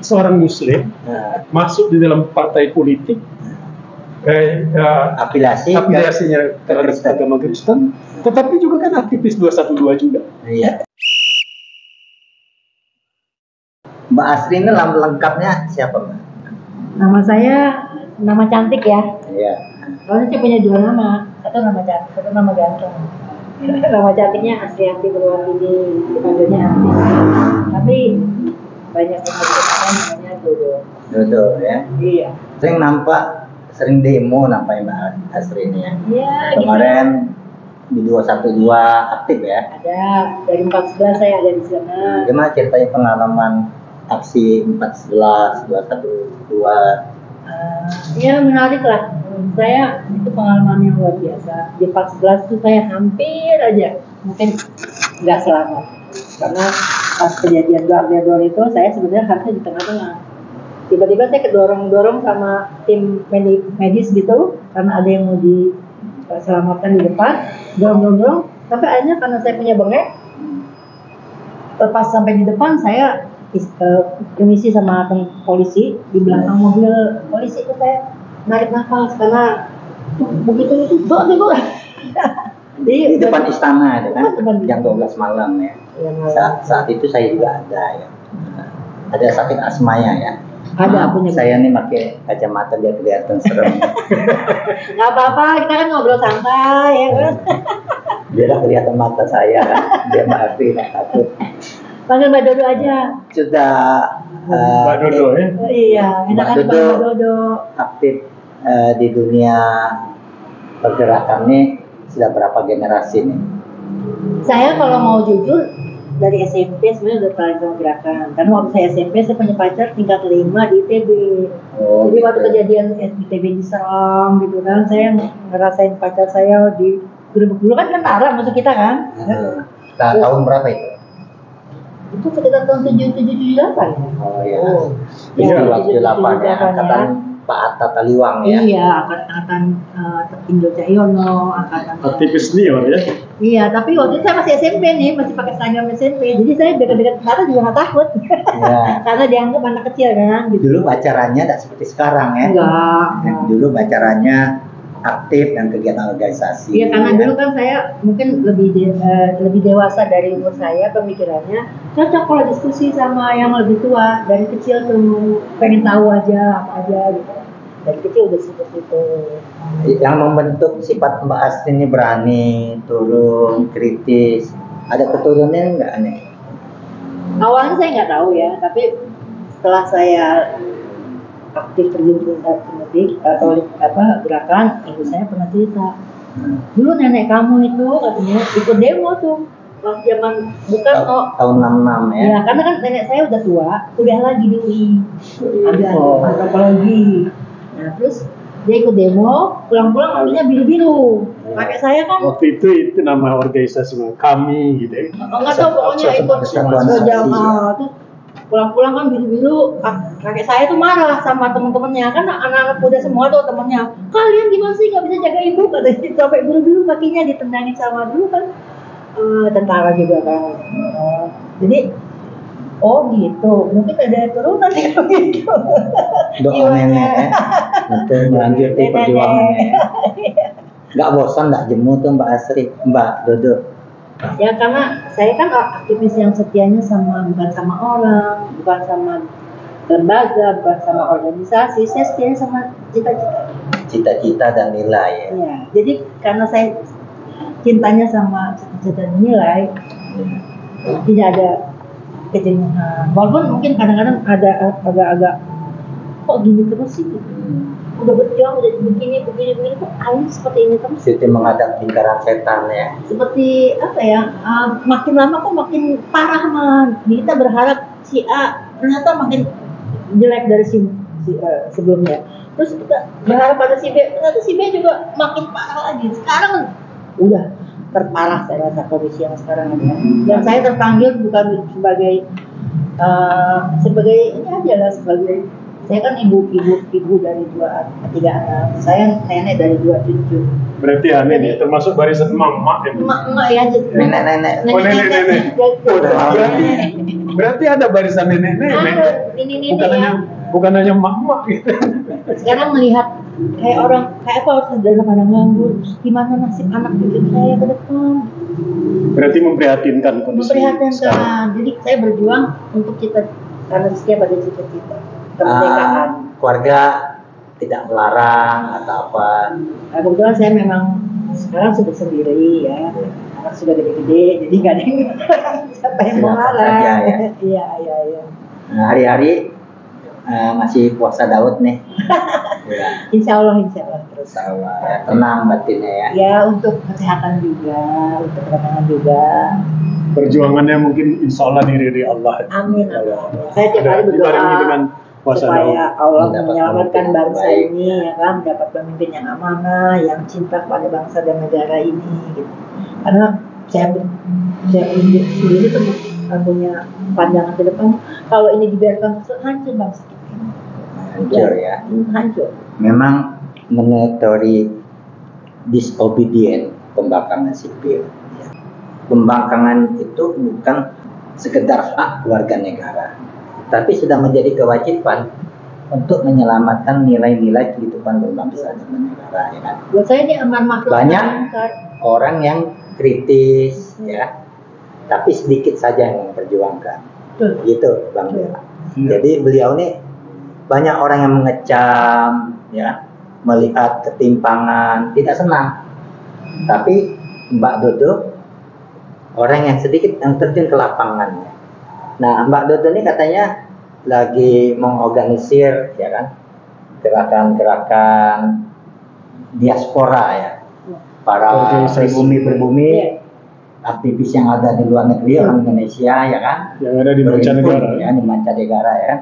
seorang Muslim masuk di dalam partai politik, afiliasinya terhadap agama Kristen, tetapi juga kan aktivis 212 juga. Iya. Mbak Asri ini lengkapnya siapa, Mbak? Nama saya nama cantik ya. Iya. Soalnya saya punya dua nama, satu nama cantik, satu nama ganteng. Nama cantiknya Asrianti Purwantini, dipanggilnya Asri. Tapi banyak yang mengatakan namanya Dodo. Dodo ya. Iya. Sering demo nampaknya Mbak Asri ini ya. Iya. Kemarin di 212 aktif ya. Ada dari 14 saya ada di sana. Gimana ceritanya pengalaman aksi 14 212? Ya menarik lah. Saya itu pengalaman yang luar biasa. Di 14 itu saya hampir aja mungkin nggak selamat karena pas kejadian Garda itu saya sebenarnya harusnya di tengah-tengah. Tiba-tiba saya kedorong-dorong sama tim medis gitu karena ada yang mau diselamatkan di depan, dorong-dorong. Tapi akhirnya karena saya punya bengek, pas sampai di depan saya permisi sama polisi di belakang mobil polisi itu saya narik nafas karena begitu itu di depan istana itu kan jam 12 malam ya. Saat itu saya juga ada ya. Ada sakit asmanya ya. Ada punya. Saya nih pakai kacamata biar kelihatan serem. Nggak apa-apa, kita kan ngobrol santai ya kan. Biar kelihatan mata saya kan. Biar Mbak Afi nggak takut. Panggil Mbak Dodo aja. Sudah Mbak Dodo ya. Iya, enakan Mbak Dodo. Aktif di dunia pergerakan nih sudah berapa generasi nih? Saya kalau mau jujur dari SMP sebenarnya udah tertarik sama gerakan. Karena waktu saya SMP saya punya pacar tingkat 5 di ITB. Jadi waktu kejadian ITB diserang gitu kan, saya ngerasain pacar saya di dulu kan tentara masuk kita kan. Tahun berapa itu? Itu sekitar tahun 77-78. Oh iya. Iya, 78 ya. Angkatan Pak Atta Taliwang ya. Iya, angkatan Indo Cahyono, angkatan aktivis senior ya. Iya, tapi waktu itu saya masih SMP nih, masih pakai seragam SMP. Jadi saya dekat-dekat tentara juga nggak takut. Ya. Karena dianggap anak kecil kan. Gitu. Dulu pacarannya tidak seperti sekarang ya. Enggak. Dulu pacarannya aktif dan kegiatan organisasi. Iya, karena dulu kan saya mungkin lebih dewasa dari umur saya, pemikirannya cocok kalau diskusi sama yang lebih tua. Dari kecil tuh pengen tahu aja apa aja gitu. Dari kecil udah seperti itu. Yang membentuk sifat Mbak Asri ini berani, turun, kritis. Ada keturunannya nggak nih? Awalnya saya nggak tahu ya, tapi setelah saya aktif terjun politik atau gerakan, ibu saya pernah cerita. Dulu nenek kamu itu katanya ikut demo tuh. Waktu zaman bukan tahun 66 ya. Ya, karena kan nenek saya udah tua, kuliah lagi di UI. Ambil antropologi. Nah, terus dia ikut demo, pulang-pulang rambutnya biru-biru. Kakek saya kan waktu itu nama organisasi kami gitu ya. Enggak tahu pokoknya ikut jamaah tuh pulang-pulang kan biru-biru. Kakek saya tuh marah sama teman-temannya, kan anak-anak muda semua tuh temennya. Kalian gimana sih nggak bisa jaga ibu? Katanya sampai biru-biru kakinya ditendangin sama dulu kan tentara juga kan. Jadi oh gitu, mungkin ada turunan gitu. Doa nenek ya, untuk melanjutkan perjuangannya. Nggak bosan, nggak jemu tuh Mbak Asri, Mbak Dodo. Ya karena saya kan aktivis yang setianya bukan sama orang, bukan sama lembaga, bukan sama organisasi, saya setianya sama cita-cita. Cita-cita dan nilai ya. Ya, jadi karena saya cintanya sama cita-cita dan nilai, tidak ada kejenuhan. Walaupun mungkin kadang-kadang ada agak-agak kok gini terus sih. Udah berjuang, udah begini kok alim seperti ini terus. Seperti menghadap lingkaran setan ya. Seperti apa ya? Makin lama kok makin parah man. Kita berharap si A ternyata makin jelek dari sebelumnya. Terus kita berharap pada si B, ternyata si B juga makin parah lagi. Sekarang udah terparah saya rasa kondisi yang sekarang ada. Yang saya terpanggil bukan sebagai ini aja lah, sebagai saya kan ibu dari 3 anak. Saya nenek dari 2 cucu. Berarti aneh nih, termasuk barisan emak-emak ini. Emak-emak ya, jadi Nenek-nenek. Oh, nenek-nenek. Oh, berarti ada barisan nenek-nenek. Ada, ini Bukan hanya bukan hanya emak-emak gitu. sekarang melihat kayak orang kayak apa orang dalam pandang nganggur, gimana nasib anak cucu saya ke depan, Berarti memprihatinkan kondisi sekarang. memprihatinkan. Jadi saya berjuang untuk kita karena setiap ada cita-cita kemerdekaan. Keluarga tidak melarang atau apa. Nah, kebetulan saya memang sekarang sudah sendiri ya, anak sudah gede-gede, jadi nggak ada yang siapa yang mau Silakan larang. saja, ya. Iya. Nah, hari-hari masih puasa Daud nih. Ya, Insya Allah terus. insyaallah ya, tenang batinnya ya. Ya untuk kesehatan juga, untuk ketenangan juga. Perjuangannya mungkin insya Allah diri Allah. Amin. Saya tiap hari berdoa Dibarengi dengan puasa Daud. supaya Allah Mendapat menyelamatkan pemimpin bangsa baik. ini, ya kan, mendapat pemimpin yang amanah, yang cinta pada bangsa dan negara ini. Gitu. Karena saya sendiri tuh punya pandangan ke depan, kalau ini dibiarkan hancur bangsa kita. Hancur ya. Hancur. Memang menetori disobedient pembangkangan sipil. Pembangkangan itu bukan sekedar hak warga negara, tapi sudah menjadi kewajiban untuk menyelamatkan nilai-nilai kehidupan berbangsa dan bernegara. Ya kan? Buat saya ini amar makhluk Banyak besar. orang yang kritis, ya, tapi sedikit saja yang memperjuangkan. Betul. Gitu, Bang Bella. Iya. Jadi beliau ini banyak orang yang mengecam, ya, melihat ketimpangan, tidak senang. Tapi Mbak Dodo orang yang sedikit yang terjun ke lapangan. Nah, Mbak Dodo ini katanya lagi mengorganisir, ya kan, gerakan-gerakan diaspora ya, para Organisasi. pribumi, Iya. aktivis yang ada di luar negeri, orang Indonesia, ya kan, Yang ada di mancanegara. ya, di mancanegara ya,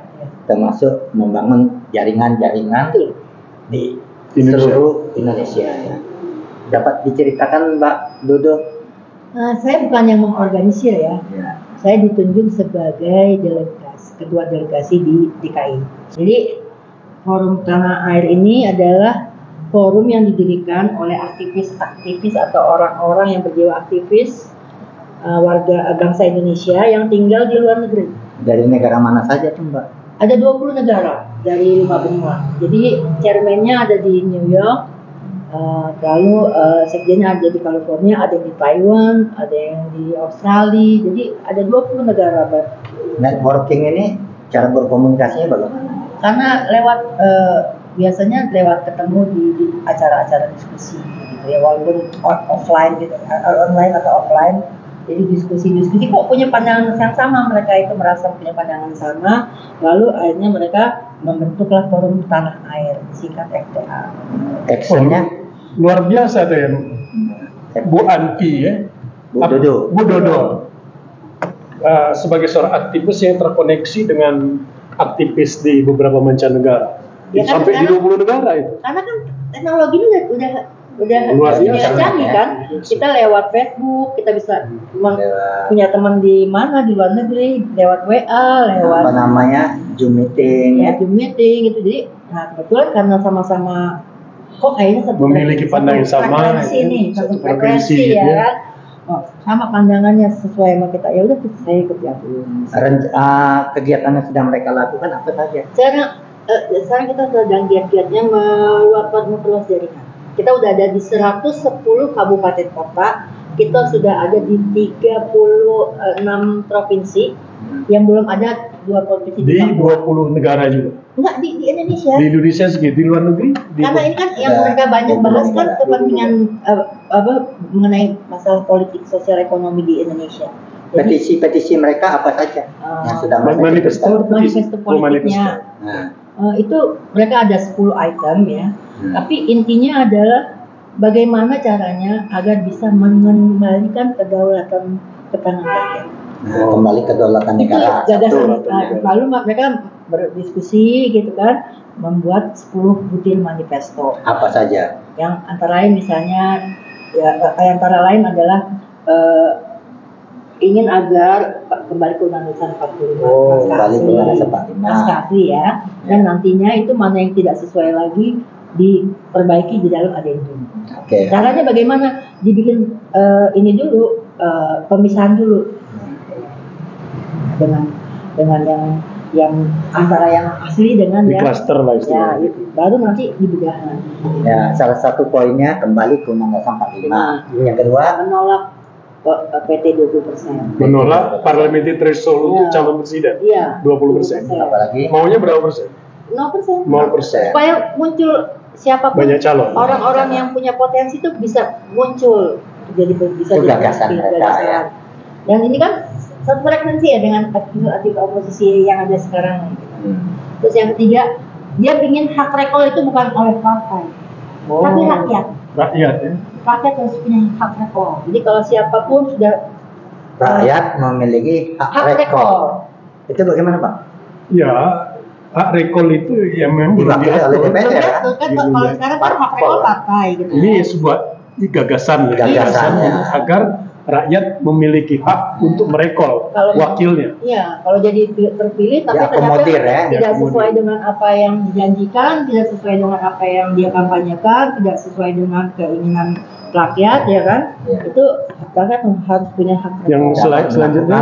termasuk membangun jaringan-jaringan di Indonesia. seluruh Indonesia ya. Dapat diceritakan Mbak Dodo? Nah, saya bukan yang mengorganisir ya. Ya. Saya ditunjuk sebagai ketua delegasi di DKI. Jadi Forum Tanah Air ini adalah forum yang didirikan oleh aktivis-aktivis atau orang-orang yang berjiwa aktivis, warga bangsa Indonesia yang tinggal di luar negeri. Dari negara mana saja tuh Mbak? Ada 20 negara dari 5 benua. Jadi chairman-nya ada di New York, lalu sekjennya ada di California, ada yang di Taiwan, ada yang di Australia. Jadi ada 20 negara, Mbak. Networking ini cara berkomunikasinya bagaimana? Karena biasanya lewat ketemu di acara-acara diskusi gitu ya, walaupun offline gitu, online atau offline. Jadi diskusi kok punya pandangan yang sama, mereka itu merasa punya pandangan sama, lalu akhirnya mereka membentuklah Forum Tanah Air, singkat FTA. Actionnya Luar biasa tuh ya, Bu Anti ya. Bu Dodo. Bu Dodo. Sebagai seorang aktivis yang terkoneksi dengan aktivis di beberapa mancanegara. Ya kan, Sampai di karena- 20 negara itu. Karena kan teknologi ini udah Luar biasa, canggih ya. kan. Kita lewat Facebook, kita bisa Lewat, punya teman di mana, di luar negeri, lewat WA, lewat apa namanya, Zoom meeting ya, Zoom meeting gitu. Jadi, nah kebetulan karena sama-sama kok kayaknya satu Memiliki pandangan yang sama, frekuensi ya. nih, Satu satu frekuensi, frekuensi ya ya. kan. Oh, sama pandangannya sesuai sama kita. Ya udah saya ikut ya. kegiatan yang sedang mereka lakukan apa saja? Sekarang kita sedang giat-giatnya memperluas jaringan. Kita udah ada di 110 kabupaten kota. Kita sudah ada di 36 provinsi. Yang belum ada 2 provinsi Di Papua. 20 negara juga. Enggak, di Indonesia. Di Indonesia segitu, di luar negeri. Karena ini kan yang Ada mereka banyak 20 bahas kan negara. kepentingan mengenai masalah politik sosial ekonomi di Indonesia. Jadi Petisi-petisi mereka apa saja yang sudah mereka Manifesto. kerjakan? manifesto Oh, manifesto. politiknya Nah, itu mereka ada 10 item ya. Hmm. Tapi intinya adalah bagaimana caranya agar bisa mengembalikan kedaulatan ketenangan rakyat. nah, kembali kedaulatan negara. Itu gagasan. Betul. Lalu mereka berdiskusi gitu kan, membuat 10 butir manifesto. Apa saja? Yang antara lain misalnya antara lain adalah ingin agar kembali ke Undang-Undang 45 Oh, kembali ke Undang-Undang 45. Mas Kafri ya. Dan nantinya itu mana yang tidak sesuai lagi diperbaiki di dalam adendum. Oke. Caranya bagaimana? Dibikin ini dulu, pemisahan dulu dengan yang antara yang asli dengan Di yang cluster lah ya, istilahnya. itu. Baru nanti dibedah. Ya, salah satu poinnya kembali ke Undang-Undang 45. Yang kedua, Menolak PT 20%. Menolak parliamentary threshold untuk Iya. calon presiden. Iya. 20%. apalagi Maunya berapa persen? 0%. 0%. Supaya muncul siapapun Banyak calon. orang-orang yang punya potensi itu bisa muncul jadi bisa Itu jadi gagasan mereka, gagasan. ya. Dan ini kan satu frekuensi ya dengan aktif oposisi yang ada sekarang. Terus yang ketiga, dia ingin hak rekol itu bukan oleh partai, tapi rakyat. Rakyat ya. Rakyat harus punya hak rekol. Jadi kalau siapapun sudah rakyat memiliki hak hak rekol. rekol. Itu bagaimana, Pak? Ya, hak rekol itu ya memang belum Diwakili oleh diatur. DPR. Belum diatur kan kalau sekarang kan hak rekol partai gitu. Ini sebuah gagasan ya. Gagasannya. Agar rakyat memiliki hak untuk merekol Kalau- wakilnya. Iya, kalau jadi terpilih tapi Diakomodir, ya. tidak Diakomodir. sesuai dengan apa yang dijanjikan, tidak sesuai dengan apa yang dia kampanyekan, tidak sesuai dengan keinginan rakyat, ya kan? Ya. Itu rakyat harus punya hak. Yang rekol. selanjutnya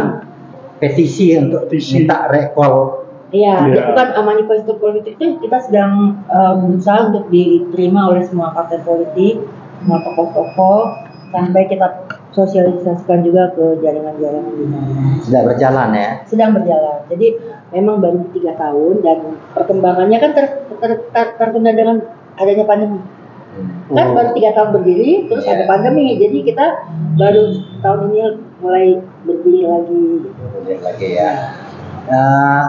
petisi untuk Petisi. minta rekol. Iya, Iya. itu kan manifesto politik itu kita sedang berusaha untuk diterima oleh semua partai politik, semua tokoh-tokoh, sampai kita sosialisasikan juga ke jaringan-jaringan di mana. Sudah berjalan ya. Sedang berjalan. Jadi memang baru 3 tahun dan perkembangannya kan tertunda dengan adanya pandemi. Kan baru 3 tahun berdiri, terus Iya. ada pandemi. Jadi kita baru tahun ini mulai berdiri lagi. Lihat lagi ya.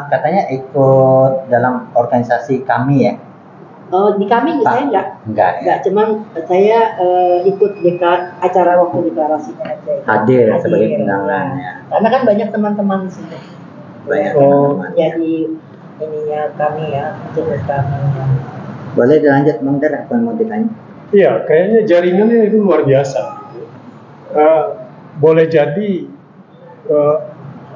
Katanya ikut dalam organisasi kami ya. Oh, di kami saya Enggak ya. enggak, cuman saya ikut acara waktu deklarasinya aja. Hadir sebagai pendangan ya. Karena kan banyak teman-teman di sini. Banyak Oh. teman-teman. Jadi ininya kami ya, jenis kami. Boleh dilanjut Bang Der, apa yang mau ditanya? Iya, kayaknya jaringannya itu luar biasa. Boleh jadi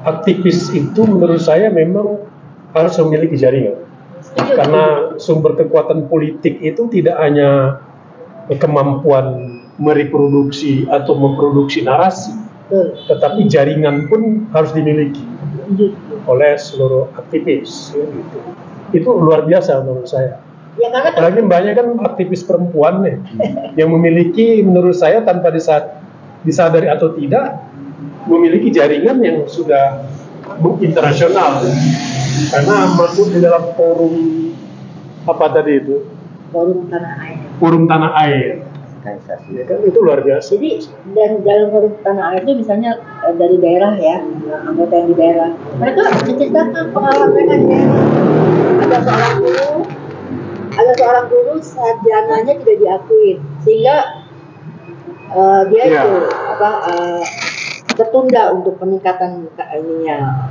aktivis itu menurut saya memang harus memiliki jaringan. Setuju. Karena sumber kekuatan politik itu tidak hanya kemampuan mereproduksi atau memproduksi narasi, Betul. tetapi jaringan pun harus dimiliki Setuju. oleh seluruh aktivis. Ya, gitu. Itu luar biasa menurut saya. Ya karena kan Apalagi banyak kan aktivis perempuan nih, yang memiliki menurut saya tanpa disadari atau tidak memiliki jaringan yang sudah internasional, karena masuk di dalam forum apa tadi itu, forum tanah air. forum tanah air, Organisasi. ya kan itu luar biasa. Jadi dan dalam forum tanah air itu misalnya dari daerah ya, anggota yang di daerah, mereka menceritakan pengalaman mereka di daerah. Ada seorang guru sarjananya tidak diakui, sehingga dia Iya. itu tertunda untuk peningkatan ininya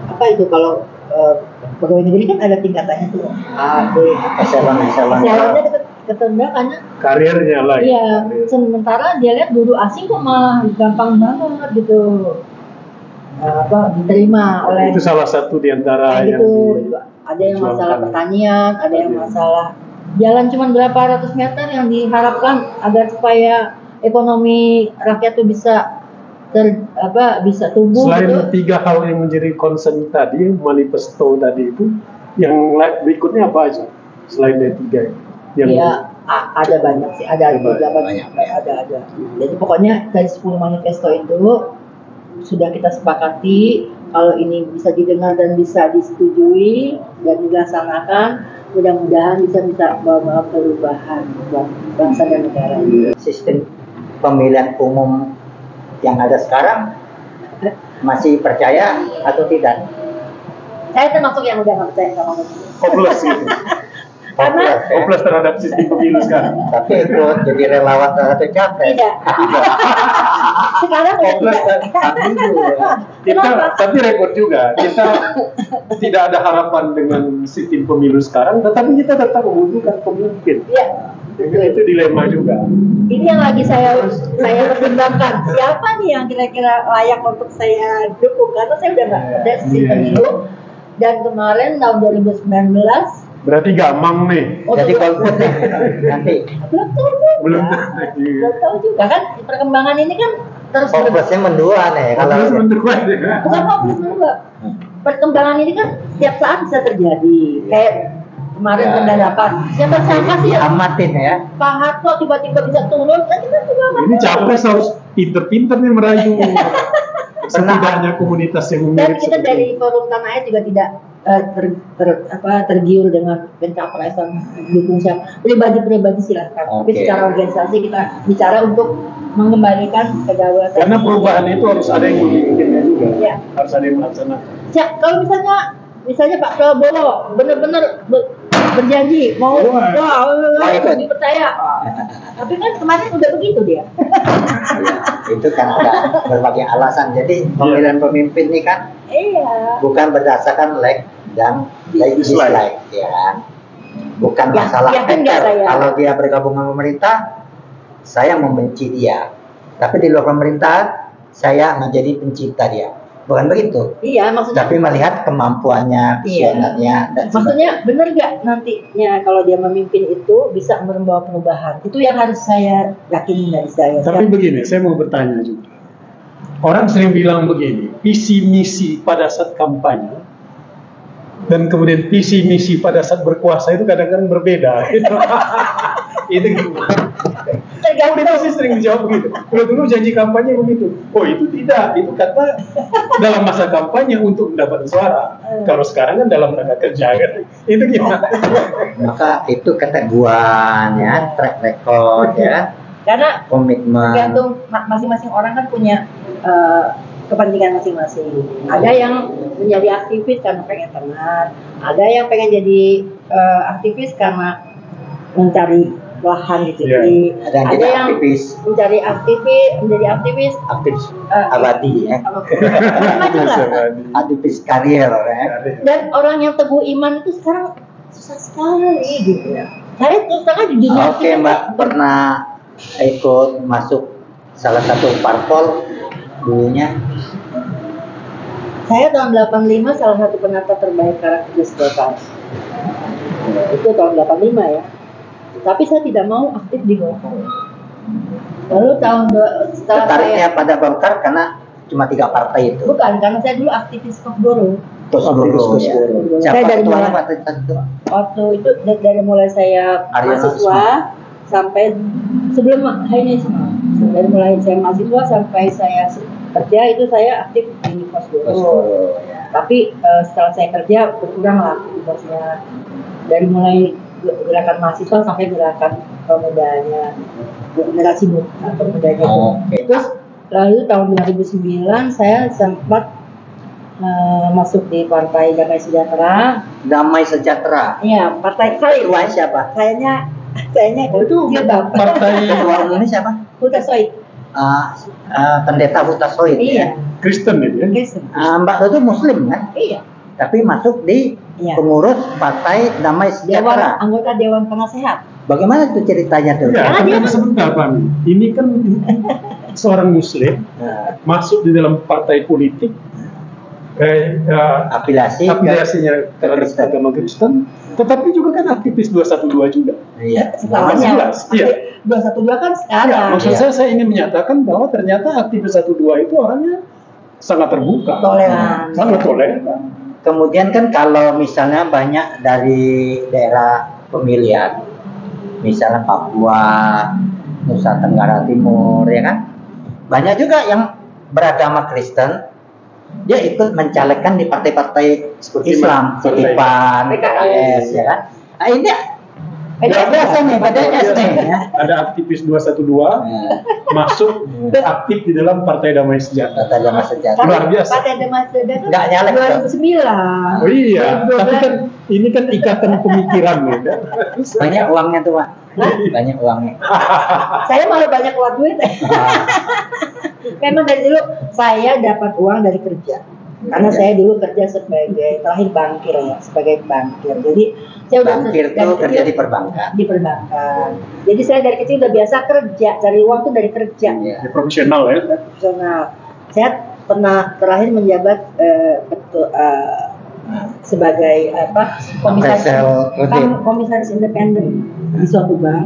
apa itu kalau pegawai negeri kan ada tingkatannya tuh A, B, Eselon. Eselonnya tertunda karena Karirnya lah. iya, sementara dia lihat guru asing kok malah gampang banget gitu diterima oleh Itu salah satu di antara kayak yang gitu. Ada yang masalah pertanian, ada yang Iya. masalah jalan cuma berapa ratus meter yang diharapkan agar supaya ekonomi rakyat tuh bisa bisa tumbuh Selain gitu. 3 hal yang menjadi concern tadi, manifesto tadi itu, yang berikutnya apa aja? Selain dari 3 yang Ya ada banyak sih, ada Banyak, ada. Jadi pokoknya dari 10 manifesto itu sudah kita sepakati kalau ini bisa didengar dan bisa disetujui dan dilaksanakan, mudah-mudahan bisa bawa perubahan buat bangsa dan negara. Sistem pemilihan umum yang ada sekarang masih percaya atau tidak? Saya termasuk yang udah nggak percaya sama itu. hopeless gitu. Karena Hopeless terhadap sistem pemilu sekarang. Tapi ikut jadi relawan terhadap capres. tidak. Sekarang udah Hopeless tidak. kita, tapi repot juga. Kita tidak ada harapan dengan sistem pemilu sekarang, tetapi kita tetap membutuhkan pemimpin. Iya. Itu dilema juga. Ini yang lagi saya pertimbangkan. Siapa nih yang kira-kira layak untuk saya dukung? Karena saya udah nggak ada sistem pemilu. Dan kemarin tahun 2019 Berarti gamang nih. Jadi golput nih nanti. Belum tahu juga. Belum Belum tahu juga kan perkembangan ini kan terus Fokusnya mendua nih kalau Terus menurut bukan fokus dulu. Perkembangan ini kan setiap saat bisa terjadi. Kayak kemarin Ya. pendapat. Siapa sangka sih ya? amatin ya. Pak Harto tiba-tiba bisa turun, kan kita juga nggak ini tahu. capres harus pinter-pinter nih merayu setidaknya komunitas yang Dan mirip kita seperti dari forum Tanah Air juga tidak tergiur dengan pencapresan dukung siapa. Pribadi-pribadi silahkan. Tapi Oke. secara organisasi kita bicara untuk mengembalikan kedaulatan. karena perubahan itu harus ada yang memimpinnya juga, Ya. harus ada yang melaksanakan. Kalau misalnya Pak Prabowo benar-benar berjanji mau ikut. dipercaya. Tapi kan kemarin udah begitu dia. Itu kan ada berbagai alasan. Jadi pemilihan pemimpin ini kan Iya. bukan berdasarkan like dan dislike, ya kan? Bukan Ya, masalah ya kan nggak hater. saya. Kalau dia bergabung dengan pemerintah, saya membenci dia. Tapi di luar pemerintahan, saya menjadi pencipta dia. Bukan begitu. Iya, maksudnya. Tapi melihat kemampuannya, visionernya, dan Maksudnya benar nggak nantinya kalau dia memimpin itu bisa membawa perubahan? Itu yang harus saya yakini dari saya. Tapi begini, saya mau bertanya juga. Orang sering bilang begini, visi misi pada saat kampanye dan kemudian visi misi pada saat berkuasa itu kadang-kadang berbeda. Itu gimana? Politisi sering dijawab begitu. Kalau dulu janji kampanye begitu, oh itu tidak, itu kata dalam masa kampanye untuk mendapat suara. Kalau sekarang kan dalam rangka kerja kan, itu gimana? maka itu keteguhan, ya, track record, ya, Karena komitmen. tergantung masing-masing orang kan punya kepentingan masing-masing. Ada yang menjadi aktivis karena pengen tenang, ada yang pengen jadi aktivis karena mencari lahan gitu. Iya. Jadi Ada yang jadi yang aktivis. menjadi aktivis Aktivis abadi, ya, macam-macam lah. aktivis karier, ya. Dan orang yang teguh iman itu sekarang susah sekali gitu ya. Saya terus terang di dunia Oke, kita Mbak, pernah ikut masuk salah satu parpol dulunya? Saya tahun 85 salah satu penata terbaik karakter Golkar. Itu tahun 85 ya. Tapi saya tidak mau aktif di Golkar. Lalu setelah Tertariknya pada Golkar karena cuma 3 partai itu. bukan, karena saya dulu aktivis Kosgoro. Kosgoro, ya. Saya Siapa dari ketuanya mulai- waktu itu? Waktu itu dari mulai saya Arya mahasiswa sampai sebelum dari mulai saya mahasiswa sampai saya kerja itu saya aktif di Kosgoro. Kosgoro, ya. Tapi setelah saya kerja berkurang lah aktivitasnya, dari mulai gerakan mahasiswa sampai gerakan pemudanya, generasi muda pemudanya. Oke. Terus lalu tahun 2009 saya sempat masuk di Partai Damai Sejahtera. Damai Sejahtera. Iya, partai kali. Ketuanya siapa? Kayaknya Itu Jilbab. partai Ketua umumnya siapa? Huta Soid. Pendeta Huta Soid. Iya. Kristen itu ya. Kristen. Mbak Tutu Muslim kan? Iya. Tapi masuk di Iya. pengurus Partai Damai Sejahtera. Anggota Dewan Penasehat. Bagaimana tuh ceritanya tuh? Ya, Karena dia tapi kan- sebentar Pak. Ini kan seorang Muslim Nah, masuk di dalam partai politik, afiliasi ke- afiliasinya terhadap agama Kristen, tetapi juga kan aktivis 212 juga. Iya. Setelahnya. jelas, iya. 212 kan Ya, sekarang. maksud Iya. saya ingin menyatakan bahwa ternyata aktivis 12 itu orangnya sangat terbuka, Toleran. sangat toleran. Kemudian kan kalau misalnya banyak dari daerah pemilihan, misalnya Papua, Nusa Tenggara Timur, ya kan, banyak juga yang beragama Kristen, dia ikut mencalekkan di partai-partai Seperti Islam, partai seperti PAN, PKS, PKS, ya kan. Nah, ini biasa nih, PDS nih, ya. Ada aktivis 212 Nah, masuk aktif di dalam Partai Damai Sejahtera. Data Damai Sejahtera. Luar biasa. Partai Damai Sejahtera Nggak nyalek, 2009. Oh iya, 2012. tapi kan ini kan ikatan pemikiran nih. Banyak uangnya tuh, Pak. Banyak uangnya. Saya malah banyak keluar duit. Memang dari dulu saya dapat uang dari kerja. Karena saya dulu kerja sebagai terakhir bankir ya, sebagai bankir. Jadi saya udah Bankir dari tuh kerja kecil di perbankan. di perbankan. Jadi saya dari kecil udah biasa kerja, cari uang tuh dari kerja. Iya. Ya, profesional ya. Profesional. Saya pernah terakhir menjabat sebagai Appraisal kredit. komisaris independen di suatu bank,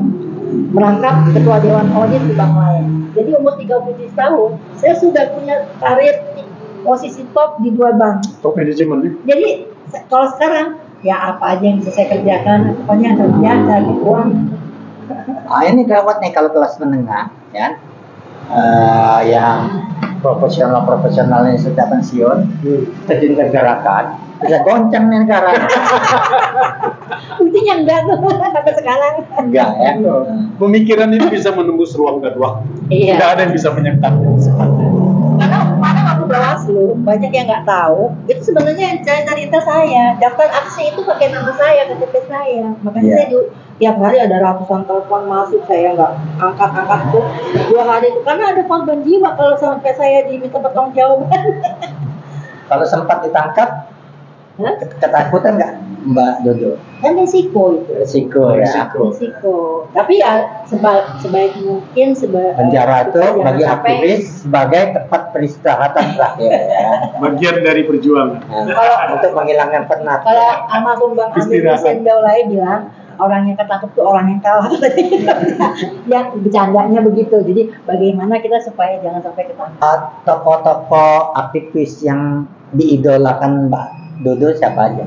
merangkap ketua dewan audit di bank lain. Jadi umur 37 tahun, saya sudah punya karir posisi top di 2 bank. Top manajemen nih. Jadi kalau sekarang ya apa aja yang bisa saya kerjakan, pokoknya kerja cari uang. Ini gawat nih kalau kelas menengah, ya. Yang profesional yang sudah pensiun, terjun ke gerakan, bisa goncang nih negara. Buktinya enggak tuh sampai sekarang. Enggak ya. Pemikiran itu bisa menembus ruang dan waktu. Iya. Tidak ada yang bisa menyentangnya secepatnya. Karena aku Bawaslu, banyak yang nggak tahu. Itu sebenarnya yang cerita saya. Daftar aksi itu pakai nama saya, KTP saya. Makanya Iya. saya tiap hari ada ratusan telepon masuk, saya nggak angkat tuh 2 hari itu karena ada korban jiwa kalau sampai saya diminta pertanggungjawaban. Kalau sempat ditangkap, Hah? ketakutan nggak Mbak Dodo? Kan risiko itu. Resiko ya. Risiko. Tapi ya sebaik mungkin Penjara itu jangan bagi sampai- aktivis sebagai tempat peristirahatan terakhir ya. Bagian dari perjuangan. Nah, untuk menghilangkan penat. Kalau almarhum Bang Amir Istirahat. Hussein Daulay bilang orang yang ketangkep tuh orang yang kalah. Ya bercandanya begitu. Jadi bagaimana kita supaya jangan sampai ketangkep. Tokoh-tokoh aktivis yang diidolakan Mbak Dodo siapa aja?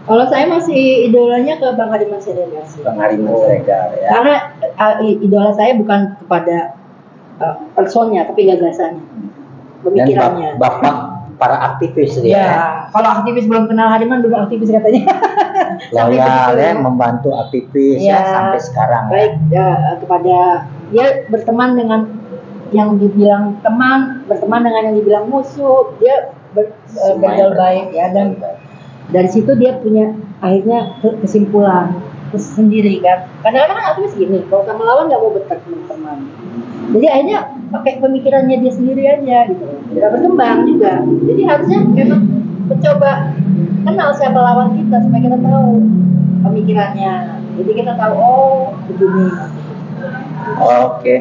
Kalau saya masih idolanya ke Bang Hariman Siregar sih. Bang Hariman Siregar ya. Karena idola saya bukan kepada personnya tapi gagasannya, Dan pemikirannya. Bapak para aktivis Ya, ya. kalau aktivis belum kenal Hariman belum aktivis katanya. Sampai Loyal begitu. ya, membantu aktivis Ya, ya sampai sekarang. Ya. Baik kepada dia berteman dengan yang dibilang teman, berteman dengan yang dibilang musuh, dia berjalan baik ya, dan dari situ dia punya akhirnya kesimpulan sendiri kan. Kadang-kadang kan aktivis gini, kalau sama lawan nggak mau berteman. Jadi akhirnya pakai pemikirannya dia sendiri aja gitu, tidak berkembang juga. Jadi harusnya memang mencoba kenal siapa lawan kita supaya kita tahu pemikirannya. Jadi kita tahu oh begini. Oke.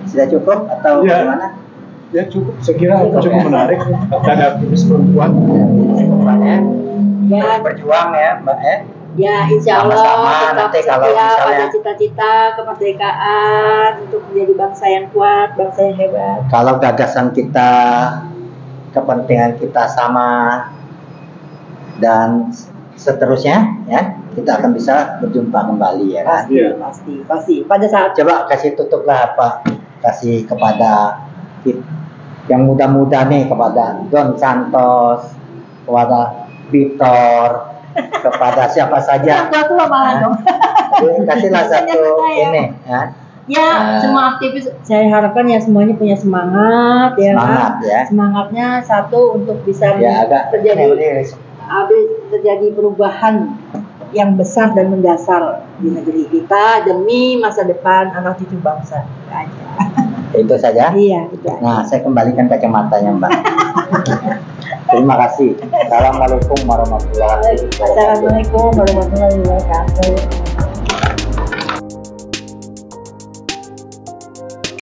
Sudah cukup atau Ya. gimana? Ya cukup, saya kira cukup ya. menarik ada aktivis perempuan. Ya. Ya, Berjuang ya Mbak ya. ya insya Allah Sama-sama, tetap nanti setia kalau misalnya- pada cita-cita kemerdekaan untuk menjadi bangsa yang kuat, bangsa yang hebat. Kalau gagasan kita, kepentingan kita sama dan seterusnya ya, kita akan bisa berjumpa kembali ya kan? Pasti, Iya. pasti. Pada saat Coba kasih tutuplah apa, kasih kepada yang muda-muda nih, kepada Don Santos, kepada Victor, kepada siapa saja. yang tua-tua malah dong. Kasihlah satu Saya. ini ya, Ya, semua aktivis saya harapkan ya semuanya punya semangat ya. semangat kan? ya. Semangatnya satu untuk bisa Ya agak terjadi perubahan yang besar dan mendasar di negeri kita demi masa depan anak cucu bangsa. Aja. itu saja. Iya, itu aja. Nah, saya kembalikan kacamatanya Mbak. Terima kasih. Assalamualaikum warahmatullahi wabarakatuh. Assalamualaikum warahmatullahi wabarakatuh.